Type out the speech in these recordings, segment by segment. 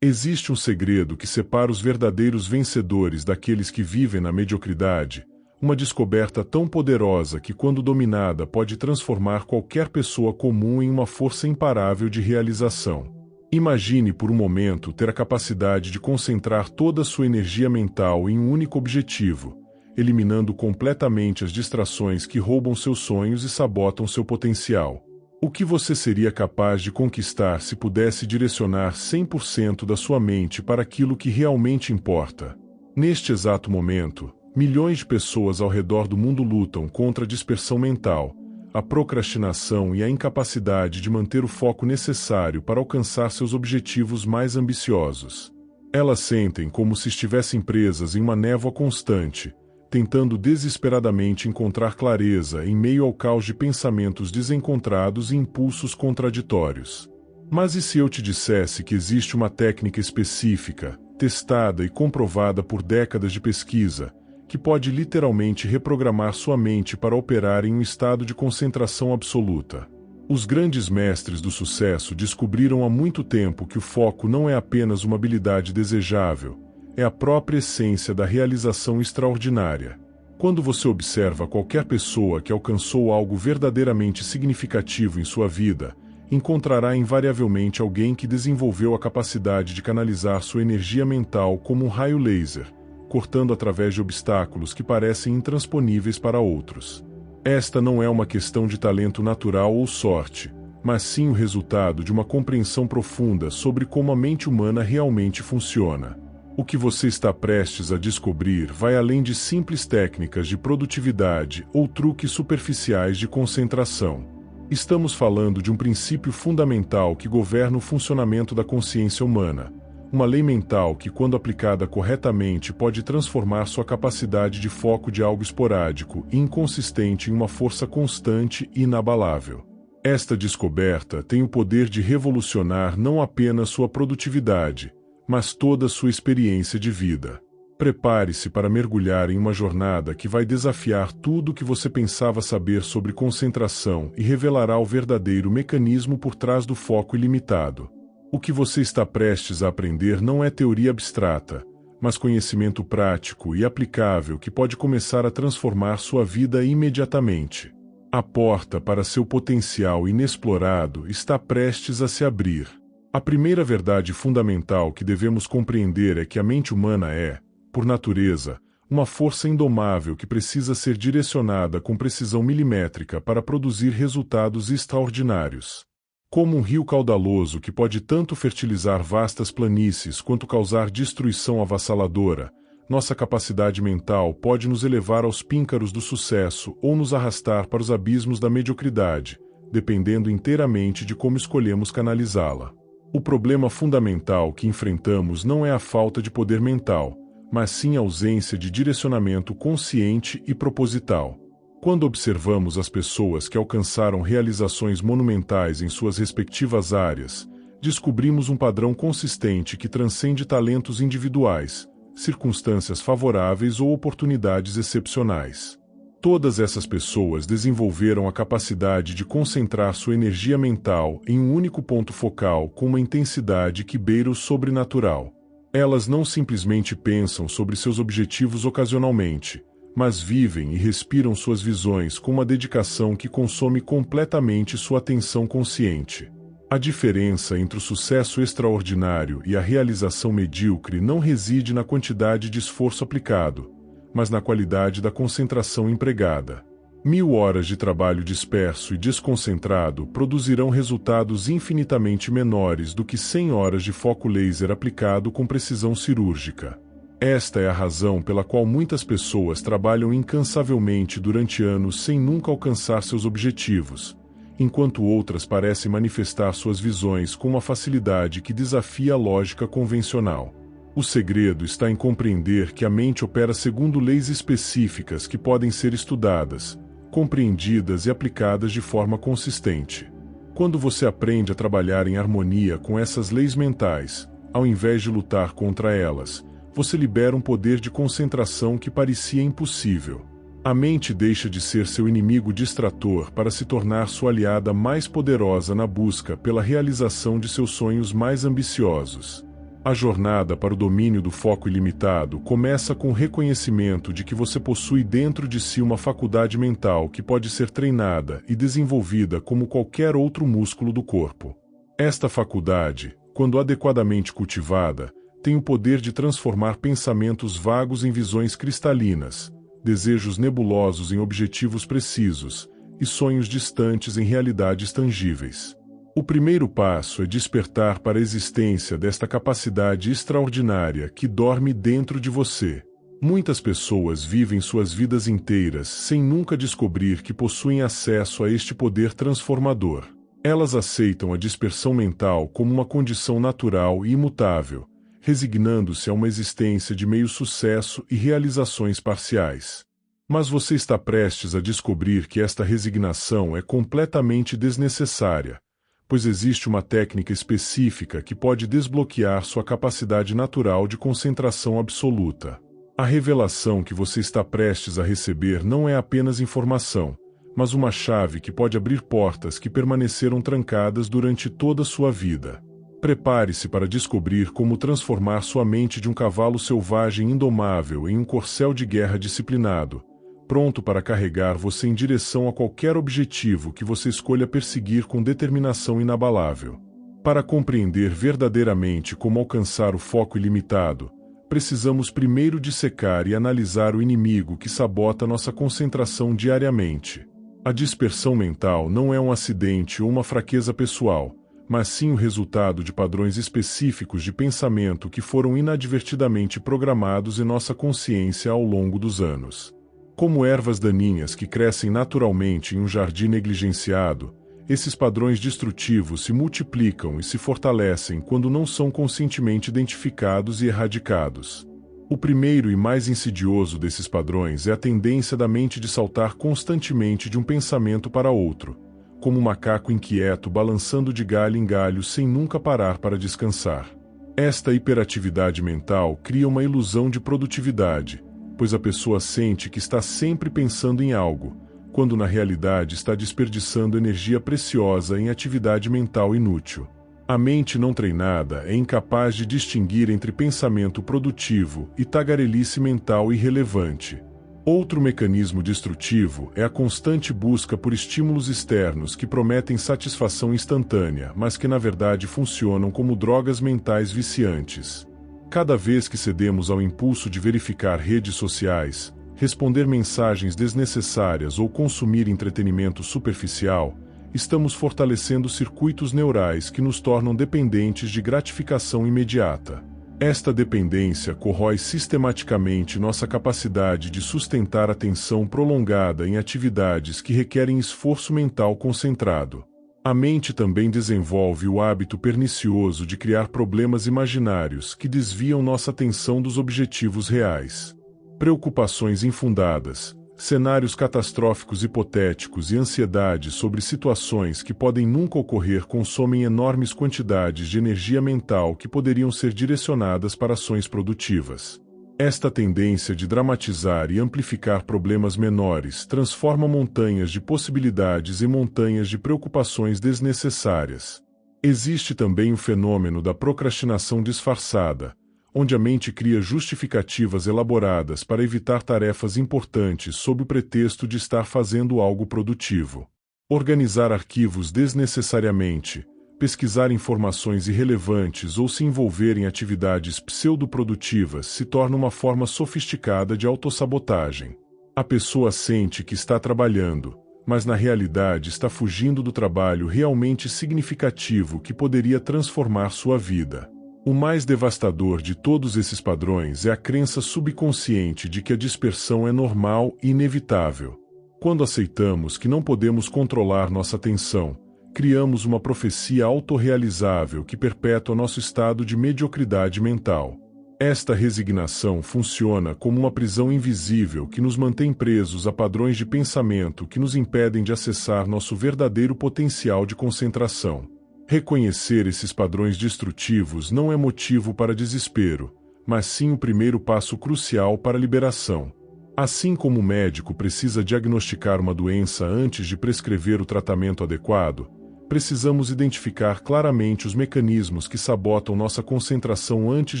Existe um segredo que separa os verdadeiros vencedores daqueles que vivem na mediocridade, uma descoberta tão poderosa que, quando dominada, pode transformar qualquer pessoa comum em uma força imparável de realização. Imagine por um momento ter a capacidade de concentrar toda a sua energia mental em um único objetivo, eliminando completamente as distrações que roubam seus sonhos e sabotam seu potencial. O que você seria capaz de conquistar se pudesse direcionar 100% da sua mente para aquilo que realmente importa? Neste exato momento, milhões de pessoas ao redor do mundo lutam contra a dispersão mental, a procrastinação e a incapacidade de manter o foco necessário para alcançar seus objetivos mais ambiciosos. Elas sentem como se estivessem presas em uma névoa constante, tentando desesperadamente encontrar clareza em meio ao caos de pensamentos desencontrados e impulsos contraditórios. Mas e se eu te dissesse que existe uma técnica específica, testada e comprovada por décadas de pesquisa, que pode literalmente reprogramar sua mente para operar em um estado de concentração absoluta? Os grandes mestres do sucesso descobriram há muito tempo que o foco não é apenas uma habilidade desejável, é a própria essência da realização extraordinária. Quando você observa qualquer pessoa que alcançou algo verdadeiramente significativo em sua vida, encontrará invariavelmente alguém que desenvolveu a capacidade de canalizar sua energia mental como um raio laser, cortando através de obstáculos que parecem intransponíveis para outros. Esta não é uma questão de talento natural ou sorte, mas sim o resultado de uma compreensão profunda sobre como a mente humana realmente funciona. O que você está prestes a descobrir vai além de simples técnicas de produtividade ou truques superficiais de concentração. Estamos falando de um princípio fundamental que governa o funcionamento da consciência humana, uma lei mental que, quando aplicada corretamente, pode transformar sua capacidade de foco de algo esporádico e inconsistente em uma força constante e inabalável. Esta descoberta tem o poder de revolucionar não apenas sua produtividade, mas toda a sua experiência de vida. Prepare-se para mergulhar em uma jornada que vai desafiar tudo o que você pensava saber sobre concentração e revelará o verdadeiro mecanismo por trás do foco ilimitado. O que você está prestes a aprender não é teoria abstrata, mas conhecimento prático e aplicável que pode começar a transformar sua vida imediatamente. A porta para seu potencial inexplorado está prestes a se abrir. A primeira verdade fundamental que devemos compreender é que a mente humana é, por natureza, uma força indomável que precisa ser direcionada com precisão milimétrica para produzir resultados extraordinários. Como um rio caudaloso que pode tanto fertilizar vastas planícies quanto causar destruição avassaladora, nossa capacidade mental pode nos elevar aos píncaros do sucesso ou nos arrastar para os abismos da mediocridade, dependendo inteiramente de como escolhemos canalizá-la. O problema fundamental que enfrentamos não é a falta de poder mental, mas sim a ausência de direcionamento consciente e proposital. Quando observamos as pessoas que alcançaram realizações monumentais em suas respectivas áreas, descobrimos um padrão consistente que transcende talentos individuais, circunstâncias favoráveis ou oportunidades excepcionais. Todas essas pessoas desenvolveram a capacidade de concentrar sua energia mental em um único ponto focal com uma intensidade que beira o sobrenatural. Elas não simplesmente pensam sobre seus objetivos ocasionalmente, mas vivem e respiram suas visões com uma dedicação que consome completamente sua atenção consciente. A diferença entre o sucesso extraordinário e a realização medíocre não reside na quantidade de esforço aplicado, mas na qualidade da concentração empregada. 1000 horas de trabalho disperso e desconcentrado produzirão resultados infinitamente menores do que 100 horas de foco laser aplicado com precisão cirúrgica. Esta é a razão pela qual muitas pessoas trabalham incansavelmente durante anos sem nunca alcançar seus objetivos, enquanto outras parecem manifestar suas visões com uma facilidade que desafia a lógica convencional. O segredo está em compreender que a mente opera segundo leis específicas que podem ser estudadas, compreendidas e aplicadas de forma consistente. Quando você aprende a trabalhar em harmonia com essas leis mentais, ao invés de lutar contra elas, você libera um poder de concentração que parecia impossível. A mente deixa de ser seu inimigo distrator para se tornar sua aliada mais poderosa na busca pela realização de seus sonhos mais ambiciosos. A jornada para o domínio do foco ilimitado começa com o reconhecimento de que você possui dentro de si uma faculdade mental que pode ser treinada e desenvolvida como qualquer outro músculo do corpo. Esta faculdade, quando adequadamente cultivada, tem o poder de transformar pensamentos vagos em visões cristalinas, desejos nebulosos em objetivos precisos e sonhos distantes em realidades tangíveis. O primeiro passo é despertar para a existência desta capacidade extraordinária que dorme dentro de você. Muitas pessoas vivem suas vidas inteiras sem nunca descobrir que possuem acesso a este poder transformador. Elas aceitam a dispersão mental como uma condição natural e imutável, resignando-se a uma existência de meio sucesso e realizações parciais. Mas você está prestes a descobrir que esta resignação é completamente desnecessária, pois existe uma técnica específica que pode desbloquear sua capacidade natural de concentração absoluta. A revelação que você está prestes a receber não é apenas informação, mas uma chave que pode abrir portas que permaneceram trancadas durante toda a sua vida. Prepare-se para descobrir como transformar sua mente de um cavalo selvagem indomável em um corcel de guerra disciplinado, pronto para carregar você em direção a qualquer objetivo que você escolha perseguir com determinação inabalável. Para compreender verdadeiramente como alcançar o foco ilimitado, precisamos primeiro dissecar e analisar o inimigo que sabota nossa concentração diariamente. A dispersão mental não é um acidente ou uma fraqueza pessoal, mas sim o resultado de padrões específicos de pensamento que foram inadvertidamente programados em nossa consciência ao longo dos anos. Como ervas daninhas que crescem naturalmente em um jardim negligenciado, esses padrões destrutivos se multiplicam e se fortalecem quando não são conscientemente identificados e erradicados. O primeiro e mais insidioso desses padrões é a tendência da mente de saltar constantemente de um pensamento para outro, como um macaco inquieto balançando de galho em galho sem nunca parar para descansar. Esta hiperatividade mental cria uma ilusão de produtividade, pois a pessoa sente que está sempre pensando em algo, quando na realidade está desperdiçando energia preciosa em atividade mental inútil. A mente não treinada é incapaz de distinguir entre pensamento produtivo e tagarelice mental irrelevante. Outro mecanismo destrutivo é a constante busca por estímulos externos que prometem satisfação instantânea, mas que na verdade funcionam como drogas mentais viciantes. Cada vez que cedemos ao impulso de verificar redes sociais, responder mensagens desnecessárias ou consumir entretenimento superficial, estamos fortalecendo circuitos neurais que nos tornam dependentes de gratificação imediata. Esta dependência corrói sistematicamente nossa capacidade de sustentar atenção prolongada em atividades que requerem esforço mental concentrado. A mente também desenvolve o hábito pernicioso de criar problemas imaginários que desviam nossa atenção dos objetivos reais. Preocupações infundadas, cenários catastróficos hipotéticos e ansiedade sobre situações que podem nunca ocorrer consomem enormes quantidades de energia mental que poderiam ser direcionadas para ações produtivas. Esta tendência de dramatizar e amplificar problemas menores transforma montanhas de possibilidades em montanhas de preocupações desnecessárias. Existe também o fenômeno da procrastinação disfarçada, onde a mente cria justificativas elaboradas para evitar tarefas importantes sob o pretexto de estar fazendo algo produtivo. Organizar arquivos desnecessariamente, pesquisar informações irrelevantes ou se envolver em atividades pseudoprodutivas se torna uma forma sofisticada de autossabotagem. A pessoa sente que está trabalhando, mas na realidade está fugindo do trabalho realmente significativo que poderia transformar sua vida. O mais devastador de todos esses padrões é a crença subconsciente de que a dispersão é normal e inevitável. Quando aceitamos que não podemos controlar nossa atenção, criamos uma profecia autorrealizável que perpetua nosso estado de mediocridade mental. Esta resignação funciona como uma prisão invisível que nos mantém presos a padrões de pensamento que nos impedem de acessar nosso verdadeiro potencial de concentração. Reconhecer esses padrões destrutivos não é motivo para desespero, mas sim o primeiro passo crucial para a liberação. Assim como o médico precisa diagnosticar uma doença antes de prescrever o tratamento adequado, Precisamos identificar claramente os mecanismos que sabotam nossa concentração antes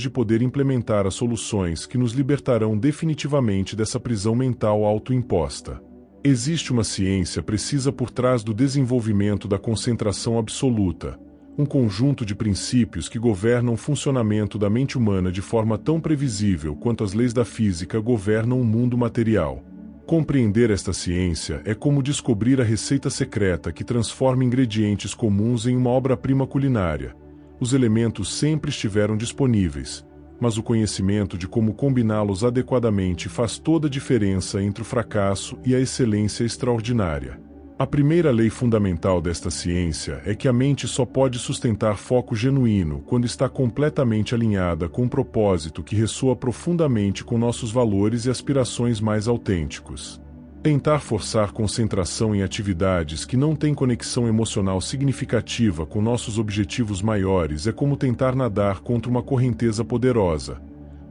de poder implementar as soluções que nos libertarão definitivamente dessa prisão mental autoimposta. Existe uma ciência precisa por trás do desenvolvimento da concentração absoluta, um conjunto de princípios que governam o funcionamento da mente humana de forma tão previsível quanto as leis da física governam o mundo material. Compreender esta ciência é como descobrir a receita secreta que transforma ingredientes comuns em uma obra-prima culinária. Os elementos sempre estiveram disponíveis, mas o conhecimento de como combiná-los adequadamente faz toda a diferença entre o fracasso e a excelência extraordinária. A primeira lei fundamental desta ciência é que a mente só pode sustentar foco genuíno quando está completamente alinhada com um propósito que ressoa profundamente com nossos valores e aspirações mais autênticos. Tentar forçar concentração em atividades que não têm conexão emocional significativa com nossos objetivos maiores é como tentar nadar contra uma correnteza poderosa,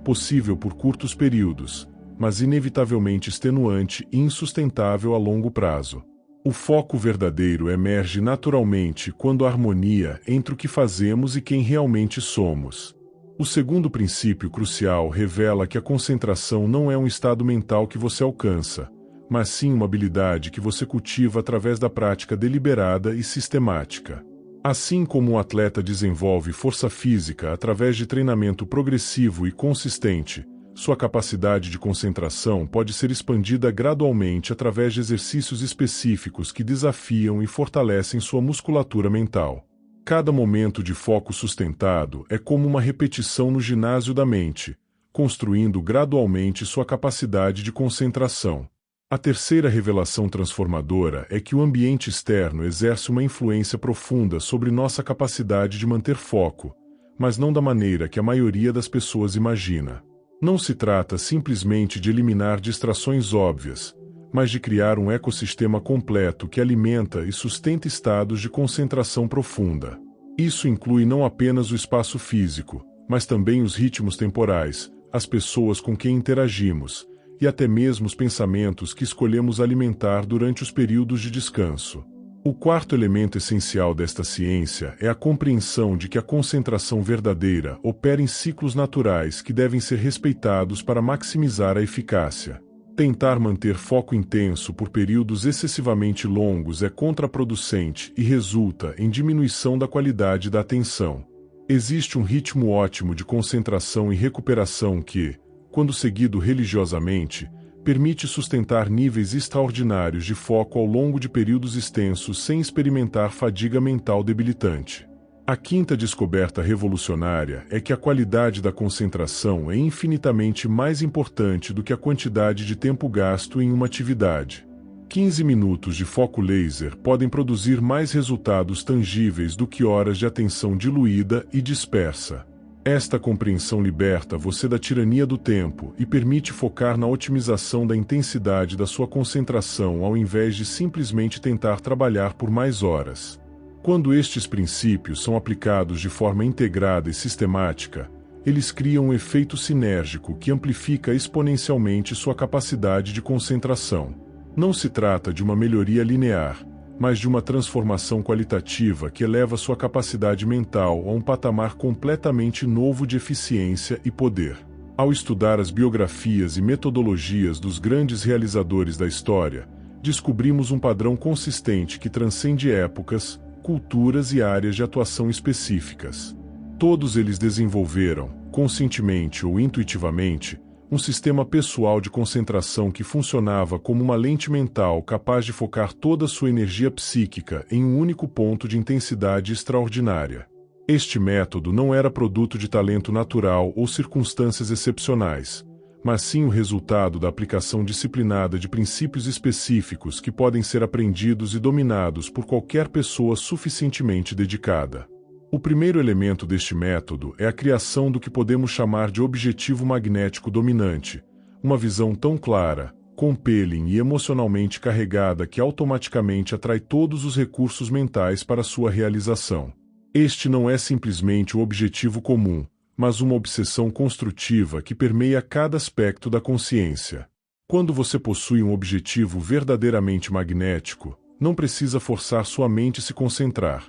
possível por curtos períodos, mas inevitavelmente extenuante e insustentável a longo prazo. O foco verdadeiro emerge naturalmente quando há harmonia entre o que fazemos e quem realmente somos. O segundo princípio crucial revela que a concentração não é um estado mental que você alcança, mas sim uma habilidade que você cultiva através da prática deliberada e sistemática. Assim como um atleta desenvolve força física através de treinamento progressivo e consistente, sua capacidade de concentração pode ser expandida gradualmente através de exercícios específicos que desafiam e fortalecem sua musculatura mental. Cada momento de foco sustentado é como uma repetição no ginásio da mente, construindo gradualmente sua capacidade de concentração. A terceira revelação transformadora é que o ambiente externo exerce uma influência profunda sobre nossa capacidade de manter foco, mas não da maneira que a maioria das pessoas imagina. Não se trata simplesmente de eliminar distrações óbvias, mas de criar um ecossistema completo que alimenta e sustenta estados de concentração profunda. Isso inclui não apenas o espaço físico, mas também os ritmos temporais, as pessoas com quem interagimos, e até mesmo os pensamentos que escolhemos alimentar durante os períodos de descanso. O quarto elemento essencial desta ciência é a compreensão de que a concentração verdadeira opera em ciclos naturais que devem ser respeitados para maximizar a eficácia. Tentar manter foco intenso por períodos excessivamente longos é contraproducente e resulta em diminuição da qualidade da atenção. Existe um ritmo ótimo de concentração e recuperação que, quando seguido religiosamente, permite sustentar níveis extraordinários de foco ao longo de períodos extensos sem experimentar fadiga mental debilitante. A quinta descoberta revolucionária é que a qualidade da concentração é infinitamente mais importante do que a quantidade de tempo gasto em uma atividade. 15 minutos de foco laser podem produzir mais resultados tangíveis do que horas de atenção diluída e dispersa. Esta compreensão liberta você da tirania do tempo e permite focar na otimização da intensidade da sua concentração ao invés de simplesmente tentar trabalhar por mais horas. Quando estes princípios são aplicados de forma integrada e sistemática, eles criam um efeito sinérgico que amplifica exponencialmente sua capacidade de concentração. Não se trata de uma melhoria linear, mas de uma transformação qualitativa que eleva sua capacidade mental a um patamar completamente novo de eficiência e poder. Ao estudar as biografias e metodologias dos grandes realizadores da história, descobrimos um padrão consistente que transcende épocas, culturas e áreas de atuação específicas. Todos eles desenvolveram, conscientemente ou intuitivamente, um sistema pessoal de concentração que funcionava como uma lente mental capaz de focar toda a sua energia psíquica em um único ponto de intensidade extraordinária. Este método não era produto de talento natural ou circunstâncias excepcionais, mas sim o resultado da aplicação disciplinada de princípios específicos que podem ser aprendidos e dominados por qualquer pessoa suficientemente dedicada. O primeiro elemento deste método é a criação do que podemos chamar de objetivo magnético dominante, uma visão tão clara, compelling e emocionalmente carregada que automaticamente atrai todos os recursos mentais para sua realização. Este não é simplesmente um objetivo comum, mas uma obsessão construtiva que permeia cada aspecto da consciência. Quando você possui um objetivo verdadeiramente magnético, Não precisa forçar sua mente a se concentrar.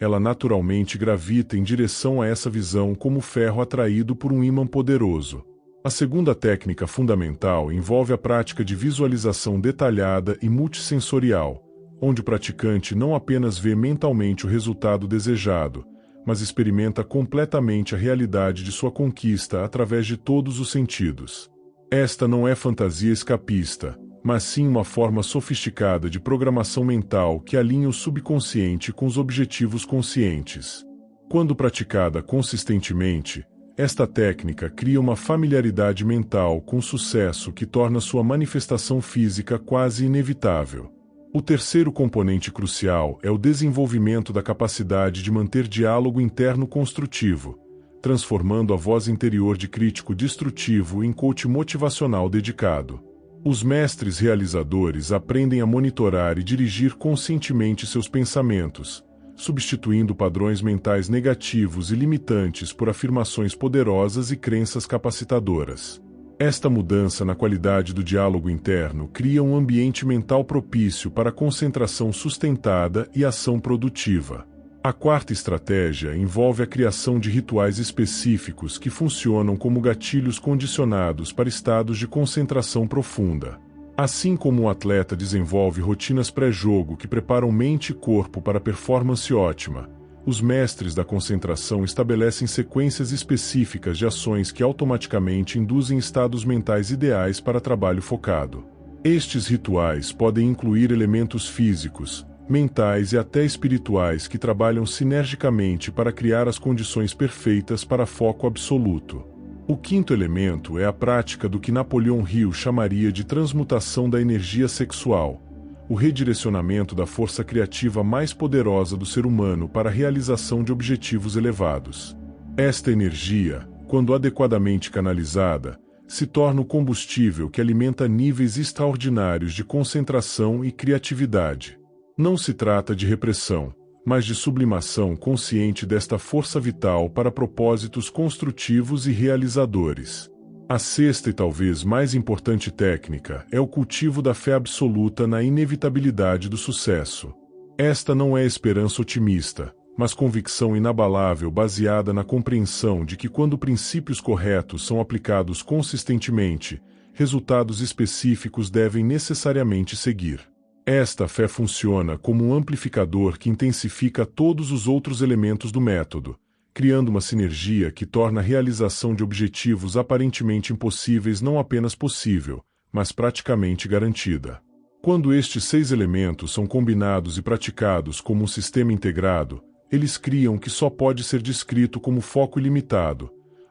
Ela naturalmente gravita em direção a essa visão como ferro atraído por um ímã poderoso. A segunda técnica fundamental envolve a prática de visualização detalhada e multissensorial, onde o praticante não apenas vê mentalmente o resultado desejado, mas experimenta completamente a realidade de sua conquista através de todos os sentidos. Esta não é fantasia escapista, mas sim uma forma sofisticada de programação mental que alinha o subconsciente com os objetivos conscientes. Quando praticada consistentemente, esta técnica cria uma familiaridade mental com sucesso que torna sua manifestação física quase inevitável. O terceiro componente crucial é o desenvolvimento da capacidade de manter diálogo interno construtivo, transformando a voz interior de crítico destrutivo em coach motivacional dedicado. Os mestres realizadores aprendem a monitorar e dirigir conscientemente seus pensamentos, substituindo padrões mentais negativos e limitantes por afirmações poderosas e crenças capacitadoras. Esta mudança na qualidade do diálogo interno cria um ambiente mental propício para concentração sustentada e ação produtiva. A quarta estratégia envolve a criação de rituais específicos que funcionam como gatilhos condicionados para estados de concentração profunda. Assim como um atleta desenvolve rotinas pré-jogo que preparam mente e corpo para performance ótima, os mestres da concentração estabelecem sequências específicas de ações que automaticamente induzem estados mentais ideais para trabalho focado. Estes rituais podem incluir elementos físicos, mentais e até espirituais que trabalham sinergicamente para criar as condições perfeitas para foco absoluto. O quinto elemento é a prática do que Napoleão Hill chamaria de transmutação da energia sexual, o redirecionamento da força criativa mais poderosa do ser humano para a realização de objetivos elevados. Esta energia, quando adequadamente canalizada, se torna o combustível que alimenta níveis extraordinários de concentração e criatividade. Não se trata de repressão, mas de sublimação consciente desta força vital para propósitos construtivos e realizadores. A sexta e talvez mais importante técnica é o cultivo da fé absoluta na inevitabilidade do sucesso. Esta não é esperança otimista, mas convicção inabalável baseada na compreensão de que quando princípios corretos são aplicados consistentemente, resultados específicos devem necessariamente seguir. Esta fé funciona como um amplificador que intensifica todos os outros elementos do método, criando uma sinergia que torna a realização de objetivos aparentemente impossíveis não apenas possível, mas praticamente garantida. Quando estes 6 elementos são combinados e praticados como um sistema integrado, eles criam o que só pode ser descrito como foco ilimitado,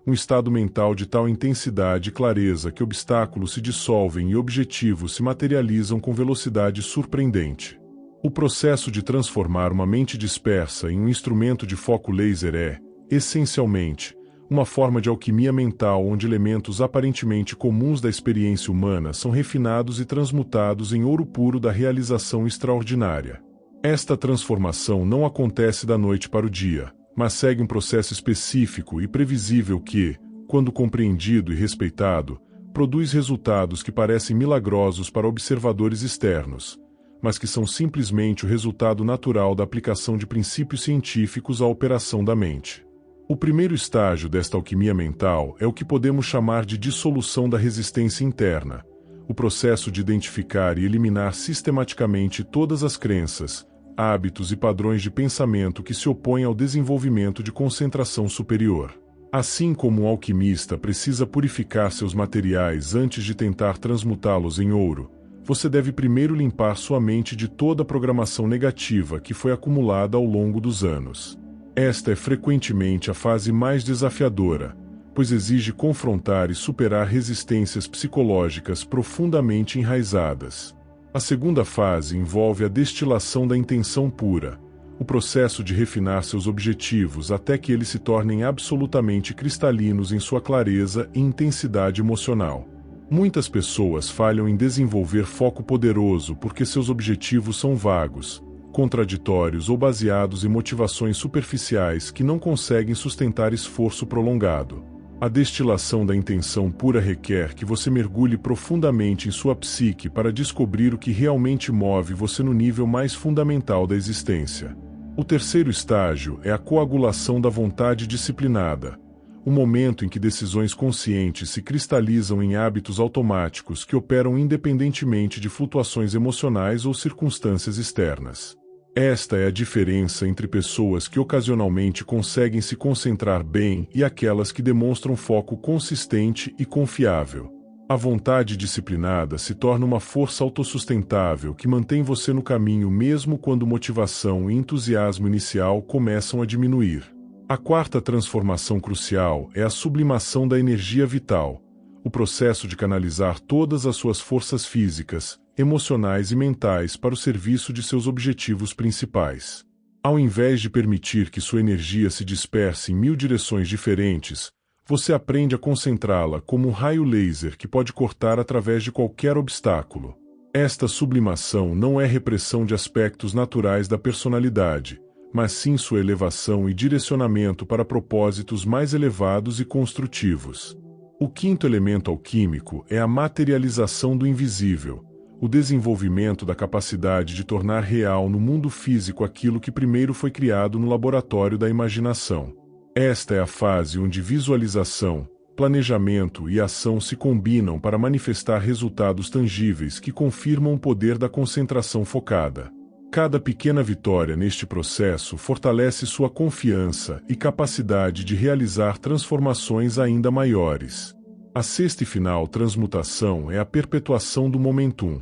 um estado mental de tal intensidade e clareza que obstáculos se dissolvem e objetivos se materializam com velocidade surpreendente. O processo de transformar uma mente dispersa em um instrumento de foco laser é, essencialmente, uma forma de alquimia mental onde elementos aparentemente comuns da experiência humana são refinados e transmutados em ouro puro da realização extraordinária. Esta transformação não acontece da noite para o dia, mas segue um processo específico e previsível que, quando compreendido e respeitado, produz resultados que parecem milagrosos para observadores externos, mas que são simplesmente o resultado natural da aplicação de princípios científicos à operação da mente. O primeiro estágio desta alquimia mental é o que podemos chamar de dissolução da resistência interna, o processo de identificar e eliminar sistematicamente todas as crenças, hábitos e padrões de pensamento que se opõem ao desenvolvimento de concentração superior. Assim como um alquimista precisa purificar seus materiais antes de tentar transmutá-los em ouro, você deve primeiro limpar sua mente de toda a programação negativa que foi acumulada ao longo dos anos. Esta é frequentemente a fase mais desafiadora, pois exige confrontar e superar resistências psicológicas profundamente enraizadas. A segunda fase envolve a destilação da intenção pura, o processo de refinar seus objetivos até que eles se tornem absolutamente cristalinos em sua clareza e intensidade emocional. Muitas pessoas falham em desenvolver foco poderoso porque seus objetivos são vagos, contraditórios ou baseados em motivações superficiais que não conseguem sustentar esforço prolongado. A destilação da intenção pura requer que você mergulhe profundamente em sua psique para descobrir o que realmente move você no nível mais fundamental da existência. O terceiro estágio é a coagulação da vontade disciplinada, o momento em que decisões conscientes se cristalizam em hábitos automáticos que operam independentemente de flutuações emocionais ou circunstâncias externas. Esta é a diferença entre pessoas que ocasionalmente conseguem se concentrar bem e aquelas que demonstram foco consistente e confiável. A vontade disciplinada se torna uma força autossustentável que mantém você no caminho mesmo quando motivação e entusiasmo inicial começam a diminuir. A quarta transformação crucial é a sublimação da energia vital, o processo de canalizar todas as suas forças físicas, emocionais e mentais para o serviço de seus objetivos principais. Ao invés de permitir que sua energia se disperse em 1000 direções diferentes, você aprende a concentrá-la como um raio laser que pode cortar através de qualquer obstáculo. Esta sublimação não é repressão de aspectos naturais da personalidade, mas sim sua elevação e direcionamento para propósitos mais elevados e construtivos. O quinto elemento alquímico é a materialização do invisível, o desenvolvimento da capacidade de tornar real no mundo físico aquilo que primeiro foi criado no laboratório da imaginação. Esta é a fase onde visualização, planejamento e ação se combinam para manifestar resultados tangíveis que confirmam o poder da concentração focada. Cada pequena vitória neste processo fortalece sua confiança e capacidade de realizar transformações ainda maiores. A sexta e final transmutação é a perpetuação do momentum,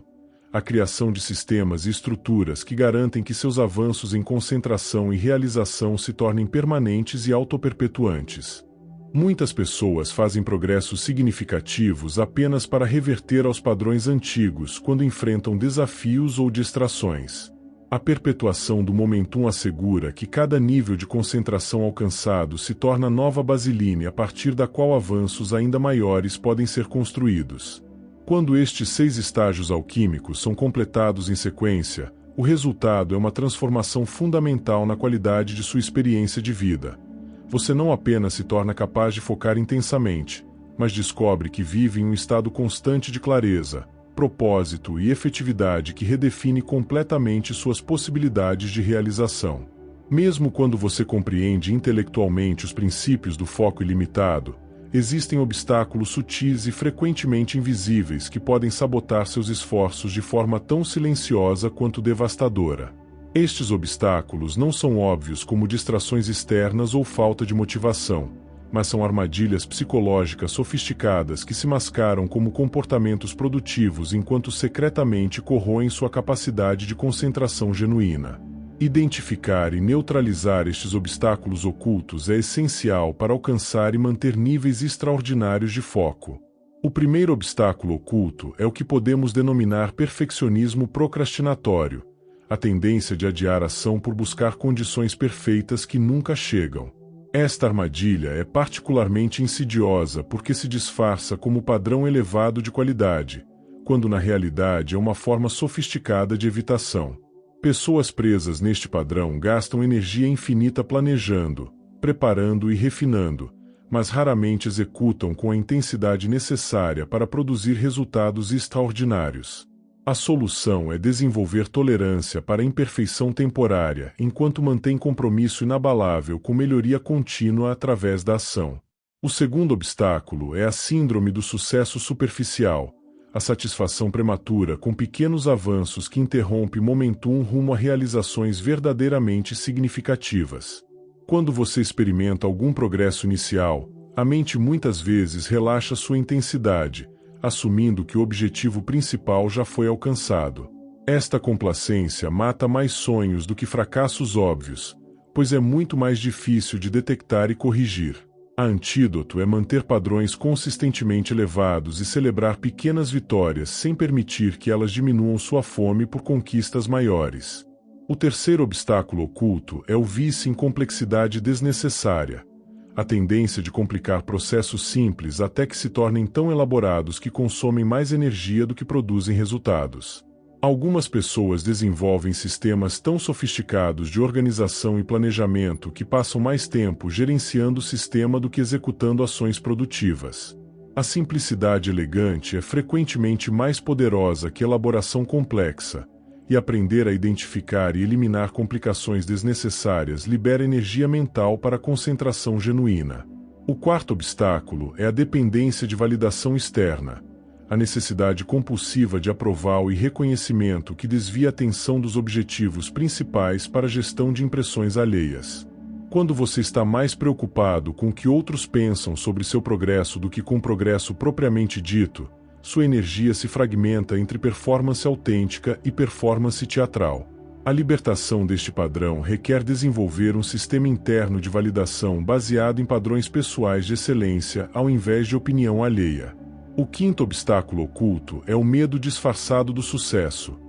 a criação de sistemas e estruturas que garantem que seus avanços em concentração e realização se tornem permanentes e autoperpetuantes. Muitas pessoas fazem progressos significativos apenas para reverter aos padrões antigos quando enfrentam desafios ou distrações. A perpetuação do momentum assegura que cada nível de concentração alcançado se torna nova basiline a partir da qual avanços ainda maiores podem ser construídos. Quando estes 6 estágios alquímicos são completados em sequência, o resultado é uma transformação fundamental na qualidade de sua experiência de vida. Você não apenas se torna capaz de focar intensamente, mas descobre que vive em um estado constante de clareza, propósito e efetividade que redefine completamente suas possibilidades de realização. Mesmo quando você compreende intelectualmente os princípios do foco ilimitado, existem obstáculos sutis e frequentemente invisíveis que podem sabotar seus esforços de forma tão silenciosa quanto devastadora. Estes obstáculos não são óbvios como distrações externas ou falta de motivação, mas são armadilhas psicológicas sofisticadas que se mascaram como comportamentos produtivos enquanto secretamente corroem sua capacidade de concentração genuína. Identificar e neutralizar estes obstáculos ocultos é essencial para alcançar e manter níveis extraordinários de foco. O primeiro obstáculo oculto é o que podemos denominar perfeccionismo procrastinatório, a tendência de adiar ação por buscar condições perfeitas que nunca chegam. Esta armadilha é particularmente insidiosa porque se disfarça como padrão elevado de qualidade, quando na realidade é uma forma sofisticada de evitação. Pessoas presas neste padrão gastam energia infinita planejando, preparando e refinando, mas raramente executam com a intensidade necessária para produzir resultados extraordinários. A solução é desenvolver tolerância para a imperfeição temporária enquanto mantém compromisso inabalável com melhoria contínua através da ação. O segundo obstáculo é a síndrome do sucesso superficial, a satisfação prematura com pequenos avanços que interrompe momentum rumo a realizações verdadeiramente significativas. Quando você experimenta algum progresso inicial, a mente muitas vezes relaxa sua intensidade, assumindo que o objetivo principal já foi alcançado. Esta complacência mata mais sonhos do que fracassos óbvios, pois é muito mais difícil de detectar e corrigir. A antídoto é manter padrões consistentemente elevados e celebrar pequenas vitórias sem permitir que elas diminuam sua fome por conquistas maiores. O terceiro obstáculo oculto é o vício em complexidade desnecessária, a tendência de complicar processos simples até que se tornem tão elaborados que consomem mais energia do que produzem resultados. Algumas pessoas desenvolvem sistemas tão sofisticados de organização e planejamento que passam mais tempo gerenciando o sistema do que executando ações produtivas. A simplicidade elegante é frequentemente mais poderosa que elaboração complexa, e aprender a identificar e eliminar complicações desnecessárias libera energia mental para a concentração genuína. O quarto obstáculo é a dependência de validação externa, a necessidade compulsiva de aproval e reconhecimento que desvia a atenção dos objetivos principais para a gestão de impressões alheias. Quando você está mais preocupado com o que outros pensam sobre seu progresso do que com o progresso propriamente dito, sua energia se fragmenta entre performance autêntica e performance teatral. A libertação deste padrão requer desenvolver um sistema interno de validação baseado em padrões pessoais de excelência ao invés de opinião alheia. O quinto obstáculo oculto é o medo disfarçado do sucesso,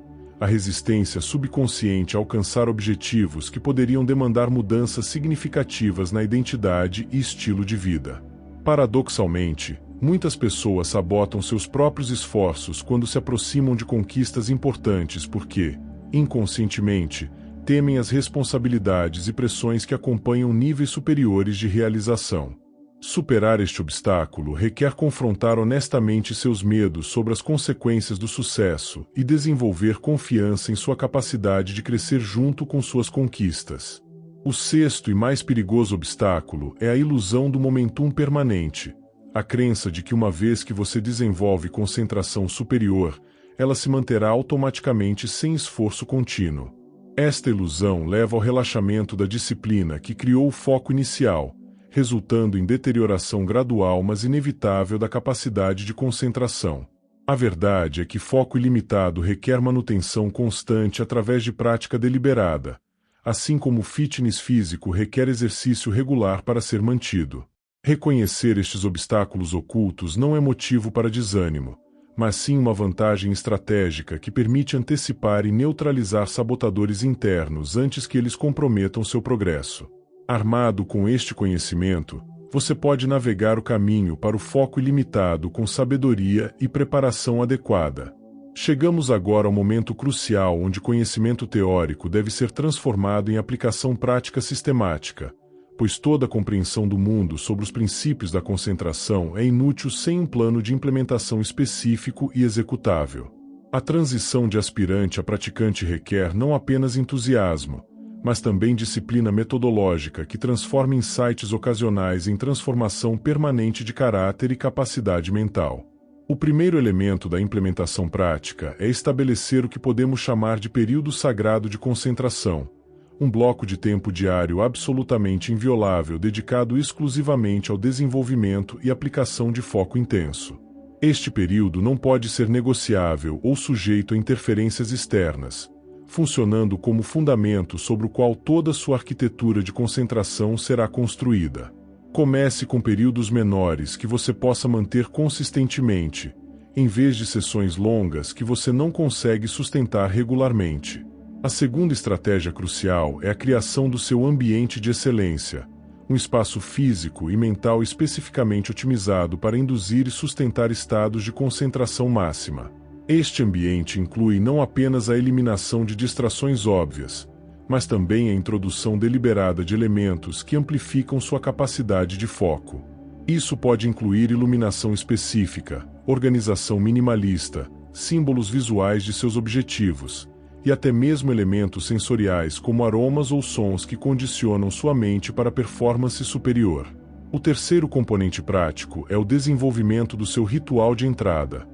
a resistência subconsciente a alcançar objetivos que poderiam demandar mudanças significativas na identidade e estilo de vida. Paradoxalmente, muitas pessoas sabotam seus próprios esforços quando se aproximam de conquistas importantes porque, inconscientemente, temem as responsabilidades e pressões que acompanham níveis superiores de realização. Superar este obstáculo requer confrontar honestamente seus medos sobre as consequências do sucesso e desenvolver confiança em sua capacidade de crescer junto com suas conquistas. O sexto e mais perigoso obstáculo é a ilusão do momentum permanente, a crença de que uma vez que você desenvolve concentração superior, ela se manterá automaticamente sem esforço contínuo. Esta ilusão leva ao relaxamento da disciplina que criou o foco inicial, resultando em deterioração gradual mas inevitável da capacidade de concentração. A verdade é que foco ilimitado requer manutenção constante através de prática deliberada, assim como o fitness físico requer exercício regular para ser mantido. Reconhecer estes obstáculos ocultos não é motivo para desânimo, mas sim uma vantagem estratégica que permite antecipar e neutralizar sabotadores internos antes que eles comprometam seu progresso. Armado com este conhecimento, você pode navegar o caminho para o foco ilimitado com sabedoria e preparação adequada. Chegamos agora ao momento crucial onde conhecimento teórico deve ser transformado em aplicação prática sistemática, pois toda a compreensão do mundo sobre os princípios da concentração é inútil sem um plano de implementação específico e executável. A transição de aspirante a praticante requer não apenas entusiasmo, mas também disciplina metodológica que transforma insights ocasionais em transformação permanente de caráter e capacidade mental. O primeiro elemento da implementação prática é estabelecer o que podemos chamar de período sagrado de concentração, um bloco de tempo diário absolutamente inviolável dedicado exclusivamente ao desenvolvimento e aplicação de foco intenso. Este período não pode ser negociável ou sujeito a interferências externas, funcionando como fundamento sobre o qual toda sua arquitetura de concentração será construída. Comece com períodos menores que você possa manter consistentemente, em vez de sessões longas que você não consegue sustentar regularmente. A segunda estratégia crucial é a criação do seu ambiente de excelência, um espaço físico e mental especificamente otimizado para induzir e sustentar estados de concentração máxima. Este ambiente inclui não apenas a eliminação de distrações óbvias, mas também a introdução deliberada de elementos que amplificam sua capacidade de foco. Isso pode incluir iluminação específica, organização minimalista, símbolos visuais de seus objetivos, e até mesmo elementos sensoriais como aromas ou sons que condicionam sua mente para performance superior. O terceiro componente prático é o desenvolvimento do seu ritual de entrada,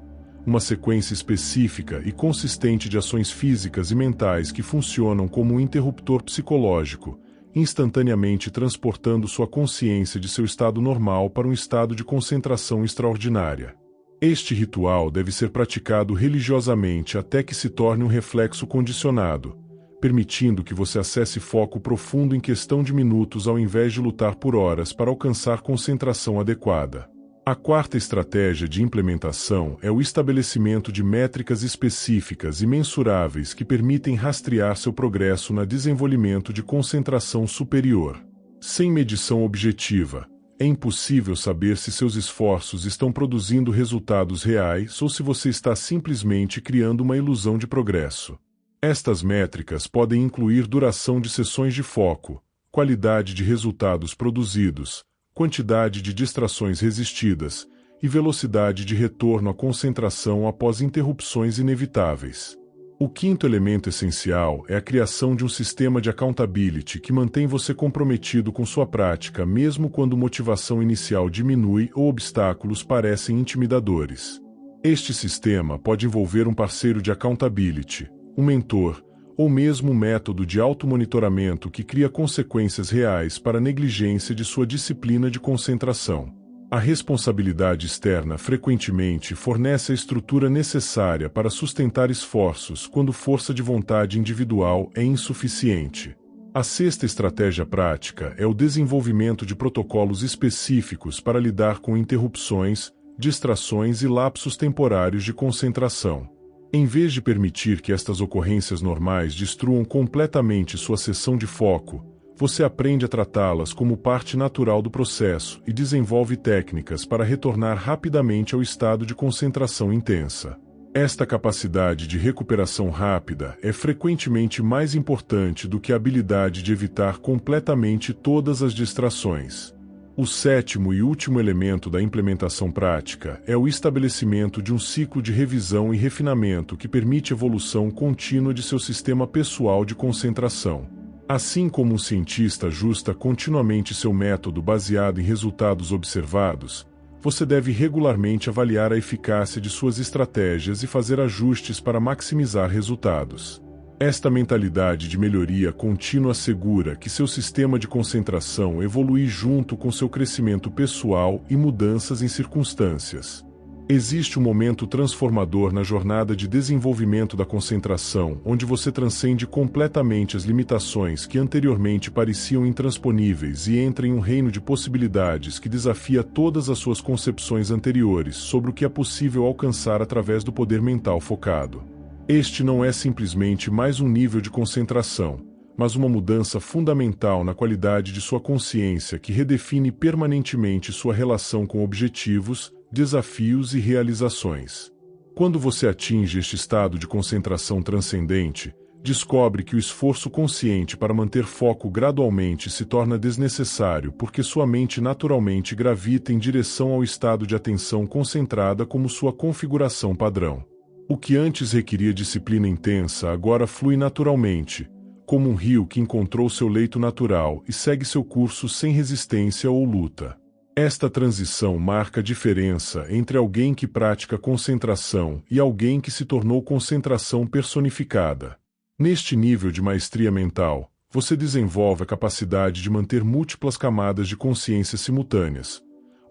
uma sequência específica e consistente de ações físicas e mentais que funcionam como um interruptor psicológico, instantaneamente transportando sua consciência de seu estado normal para um estado de concentração extraordinária. Este ritual deve ser praticado religiosamente até que se torne um reflexo condicionado, permitindo que você acesse foco profundo em questão de minutos ao invés de lutar por horas para alcançar concentração adequada. A quarta estratégia de implementação é o estabelecimento de métricas específicas e mensuráveis que permitem rastrear seu progresso no desenvolvimento de concentração superior. Sem medição objetiva, É impossível saber se seus esforços estão produzindo resultados reais ou se você está simplesmente criando uma ilusão de progresso. Estas métricas podem incluir duração de sessões de foco, qualidade de resultados produzidos, quantidade de distrações resistidas e velocidade de retorno à concentração após interrupções inevitáveis. O quinto elemento essencial é a criação de um sistema de accountability que mantém você comprometido com sua prática mesmo quando motivação inicial diminui ou obstáculos parecem intimidadores. Este sistema pode envolver um parceiro de accountability, um mentor, ou mesmo um método de automonitoramento que cria consequências reais para a negligência de sua disciplina de concentração. A responsabilidade externa frequentemente fornece a estrutura necessária para sustentar esforços quando força de vontade individual é insuficiente. A sexta estratégia prática é o desenvolvimento de protocolos específicos para lidar com interrupções, distrações e lapsos temporários de concentração. Em vez de permitir que estas ocorrências normais destruam completamente sua sessão de foco, você aprende a tratá-las como parte natural do processo e desenvolve técnicas para retornar rapidamente ao estado de concentração intensa. Esta capacidade de recuperação rápida é frequentemente mais importante do que a habilidade de evitar completamente todas as distrações. O sétimo e último elemento da implementação prática é o estabelecimento de um ciclo de revisão e refinamento que permite evolução contínua de seu sistema pessoal de concentração. Assim como um cientista ajusta continuamente seu método baseado em resultados observados, você deve regularmente avaliar a eficácia de suas estratégias e fazer ajustes para maximizar resultados. Esta mentalidade de melhoria contínua assegura que seu sistema de concentração evolui junto com seu crescimento pessoal e mudanças em circunstâncias. Existe um momento transformador na jornada de desenvolvimento da concentração, onde você transcende completamente as limitações que anteriormente pareciam intransponíveis e entra em um reino de possibilidades que desafia todas as suas concepções anteriores sobre o que é possível alcançar através do poder mental focado. Este não é simplesmente mais um nível de concentração, mas uma mudança fundamental na qualidade de sua consciência que redefine permanentemente sua relação com objetivos, desafios e realizações. Quando você atinge este estado de concentração transcendente, descobre que o esforço consciente para manter foco gradualmente se torna desnecessário porque sua mente naturalmente gravita em direção ao estado de atenção concentrada como sua configuração padrão. O que antes requeria disciplina intensa agora flui naturalmente, como um rio que encontrou seu leito natural e segue seu curso sem resistência ou luta. Esta transição marca a diferença entre alguém que pratica concentração e alguém que se tornou concentração personificada. Neste nível de maestria mental, você desenvolve a capacidade de manter múltiplas camadas de consciência simultâneas.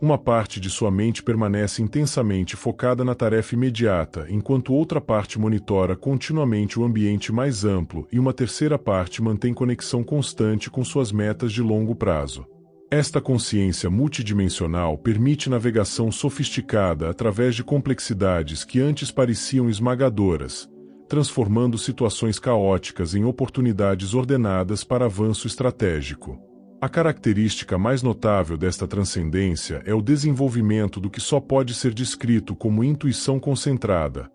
Uma parte de sua mente permanece intensamente focada na tarefa imediata, enquanto outra parte monitora continuamente o ambiente mais amplo e uma terceira parte mantém conexão constante com suas metas de longo prazo. Esta consciência multidimensional permite navegação sofisticada através de complexidades que antes pareciam esmagadoras, transformando situações caóticas em oportunidades ordenadas para avanço estratégico. A característica mais notável desta transcendência é o desenvolvimento do que só pode ser descrito como intuição concentrada,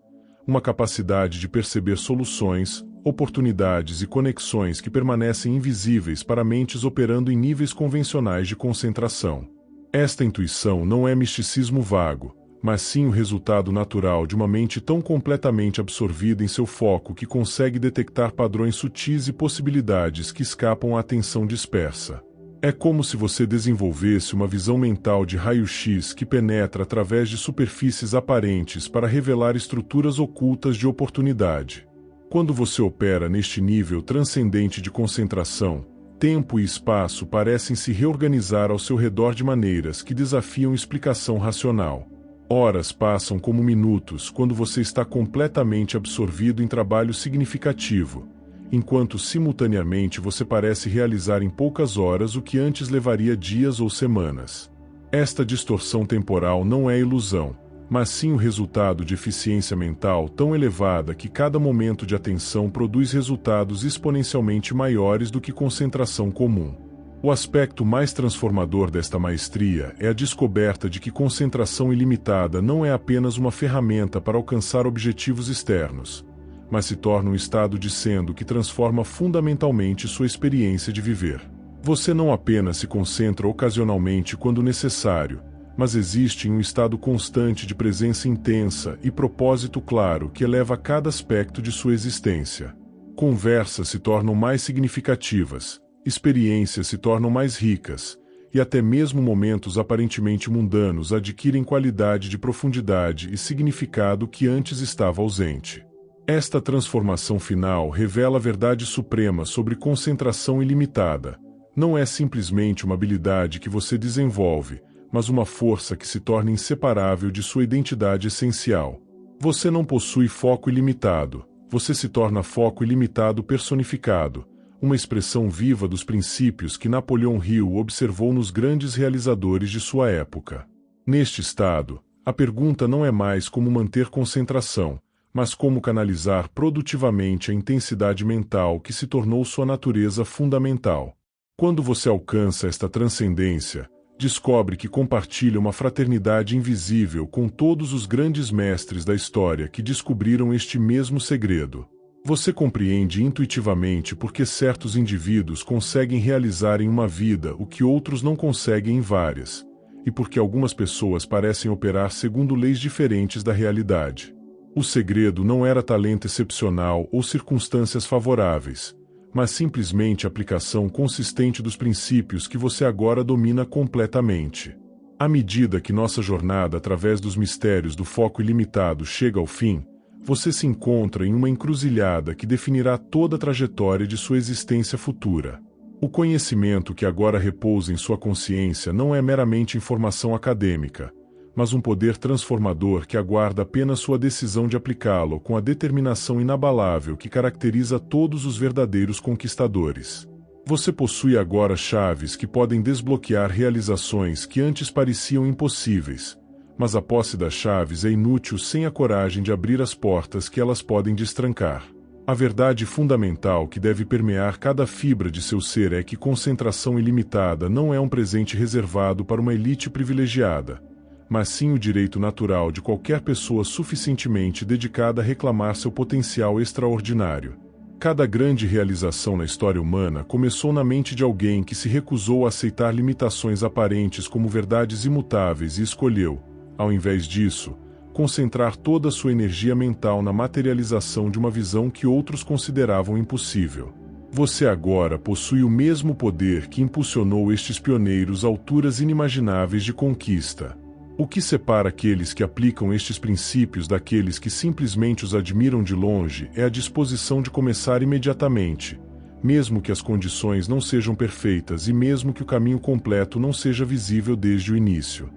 uma capacidade de perceber soluções, oportunidades e conexões que permanecem invisíveis para mentes operando em níveis convencionais de concentração. Esta intuição não é misticismo vago, mas sim o resultado natural de uma mente tão completamente absorvida em seu foco que consegue detectar padrões sutis e possibilidades que escapam à atenção dispersa. É como se você desenvolvesse uma visão mental de raio-x que penetra através de superfícies aparentes para revelar estruturas ocultas de oportunidade. Quando você opera neste nível transcendente de concentração, tempo e espaço parecem se reorganizar ao seu redor de maneiras que desafiam explicação racional. Horas passam como minutos quando você está completamente absorvido em trabalho significativo, enquanto simultaneamente você parece realizar em poucas horas o que antes levaria dias ou semanas. Esta distorção temporal não é ilusão, mas sim o resultado de eficiência mental tão elevada que cada momento de atenção produz resultados exponencialmente maiores do que concentração comum. O aspecto mais transformador desta maestria é a descoberta de que concentração ilimitada não é apenas uma ferramenta para alcançar objetivos externos, mas se torna um estado de sendo que transforma fundamentalmente sua experiência de viver. Você não apenas se concentra ocasionalmente quando necessário, mas existe em um estado constante de presença intensa e propósito claro que eleva cada aspecto de sua existência. Conversas se tornam mais significativas, experiências se tornam mais ricas, e até mesmo momentos aparentemente mundanos adquirem qualidade de profundidade e significado que antes estava ausente. Esta transformação final revela a verdade suprema sobre concentração ilimitada. Não é simplesmente uma habilidade que você desenvolve, mas uma força que se torna inseparável de sua identidade essencial. Você não possui foco ilimitado, você se torna foco ilimitado personificado, uma expressão viva dos princípios que Napoleão Hill observou nos grandes realizadores de sua época. Neste estado, a pergunta não é mais como manter concentração, mas como canalizar produtivamente a intensidade mental que se tornou sua natureza fundamental. Quando você alcança esta transcendência, descobre que compartilha uma fraternidade invisível com todos os grandes mestres da história que descobriram este mesmo segredo. Você compreende intuitivamente por que certos indivíduos conseguem realizar em uma vida o que outros não conseguem em várias, e por que algumas pessoas parecem operar segundo leis diferentes da realidade. O segredo não era talento excepcional ou circunstâncias favoráveis, mas simplesmente a aplicação consistente dos princípios que você agora domina completamente. À medida que nossa jornada através dos mistérios do foco ilimitado chega ao fim, você se encontra em uma encruzilhada que definirá toda a trajetória de sua existência futura. O conhecimento que agora repousa em sua consciência não é meramente informação acadêmica, mas um poder transformador que aguarda apenas sua decisão de aplicá-lo com a determinação inabalável que caracteriza todos os verdadeiros conquistadores. Você possui agora chaves que podem desbloquear realizações que antes pareciam impossíveis, mas a posse das chaves é inútil sem a coragem de abrir as portas que elas podem destrancar. A verdade fundamental que deve permear cada fibra de seu ser é que concentração ilimitada não é um presente reservado para uma elite privilegiada, mas sim o direito natural de qualquer pessoa suficientemente dedicada a reclamar seu potencial extraordinário. Cada grande realização na história humana começou na mente de alguém que se recusou a aceitar limitações aparentes como verdades imutáveis e escolheu, ao invés disso, concentrar toda a sua energia mental na materialização de uma visão que outros consideravam impossível. Você agora possui o mesmo poder que impulsionou estes pioneiros a alturas inimagináveis de conquista. O que separa aqueles que aplicam estes princípios daqueles que simplesmente os admiram de longe é a disposição de começar imediatamente, mesmo que as condições não sejam perfeitas e mesmo que o caminho completo não seja visível desde o início.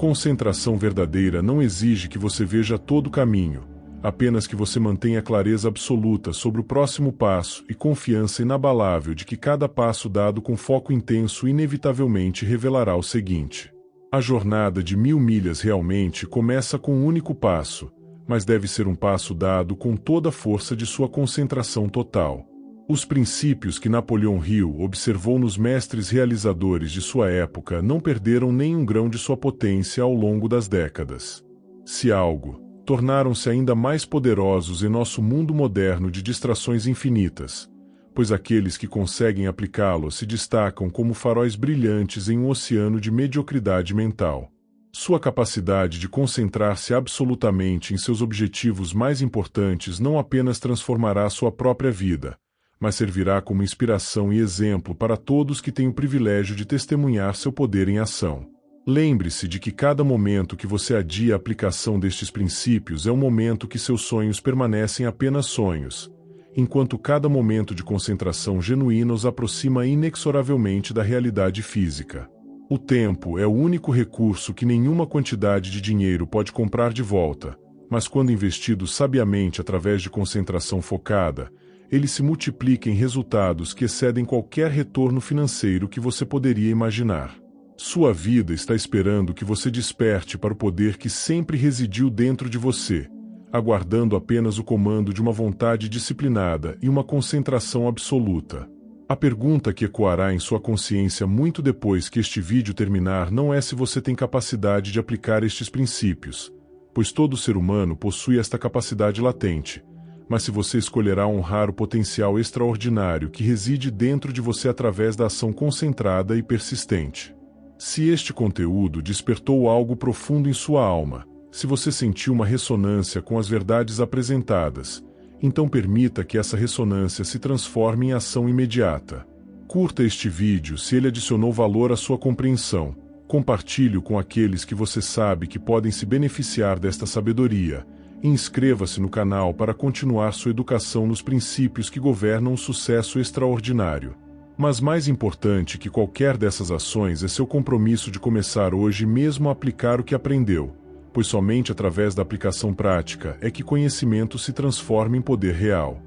Concentração verdadeira não exige que você veja todo o caminho, apenas que você mantenha clareza absoluta sobre o próximo passo e confiança inabalável de que cada passo dado com foco intenso inevitavelmente revelará o seguinte. A jornada de 1000 milhas realmente começa com um único passo, mas deve ser um passo dado com toda a força de sua concentração total. Os princípios que Napoleão Hill observou nos mestres realizadores de sua época não perderam nem um grão de sua potência ao longo das décadas. Se algo, tornaram-se ainda mais poderosos em nosso mundo moderno de distrações infinitas, pois aqueles que conseguem aplicá-lo se destacam como faróis brilhantes em um oceano de mediocridade mental. Sua capacidade de concentrar-se absolutamente em seus objetivos mais importantes não apenas transformará sua própria vida, mas servirá como inspiração e exemplo para todos que têm o privilégio de testemunhar seu poder em ação. Lembre-se de que cada momento que você adia a aplicação destes princípios é um momento que seus sonhos permanecem apenas sonhos, enquanto cada momento de concentração genuína os aproxima inexoravelmente da realidade física. O tempo é o único recurso que nenhuma quantidade de dinheiro pode comprar de volta, mas quando investido sabiamente através de concentração focada, ele se multiplica em resultados que excedem qualquer retorno financeiro que você poderia imaginar. Sua vida está esperando que você desperte para o poder que sempre residiu dentro de você, aguardando apenas o comando de uma vontade disciplinada e uma concentração absoluta. A pergunta que ecoará em sua consciência muito depois que este vídeo terminar não é se você tem capacidade de aplicar estes princípios, pois todo ser humano possui esta capacidade latente, mas se você escolherá honrar o potencial extraordinário que reside dentro de você através da ação concentrada e persistente. Se este conteúdo despertou algo profundo em sua alma, se você sentiu uma ressonância com as verdades apresentadas, então permita que essa ressonância se transforme em ação imediata. Curta este vídeo se ele adicionou valor à sua compreensão, compartilhe-o com aqueles que você sabe que podem se beneficiar desta sabedoria, e inscreva-se no canal para continuar sua educação nos princípios que governam o sucesso extraordinário. Mas mais importante que qualquer dessas ações é seu compromisso de começar hoje mesmo a aplicar o que aprendeu, pois somente através da aplicação prática é que conhecimento se transforma em poder real.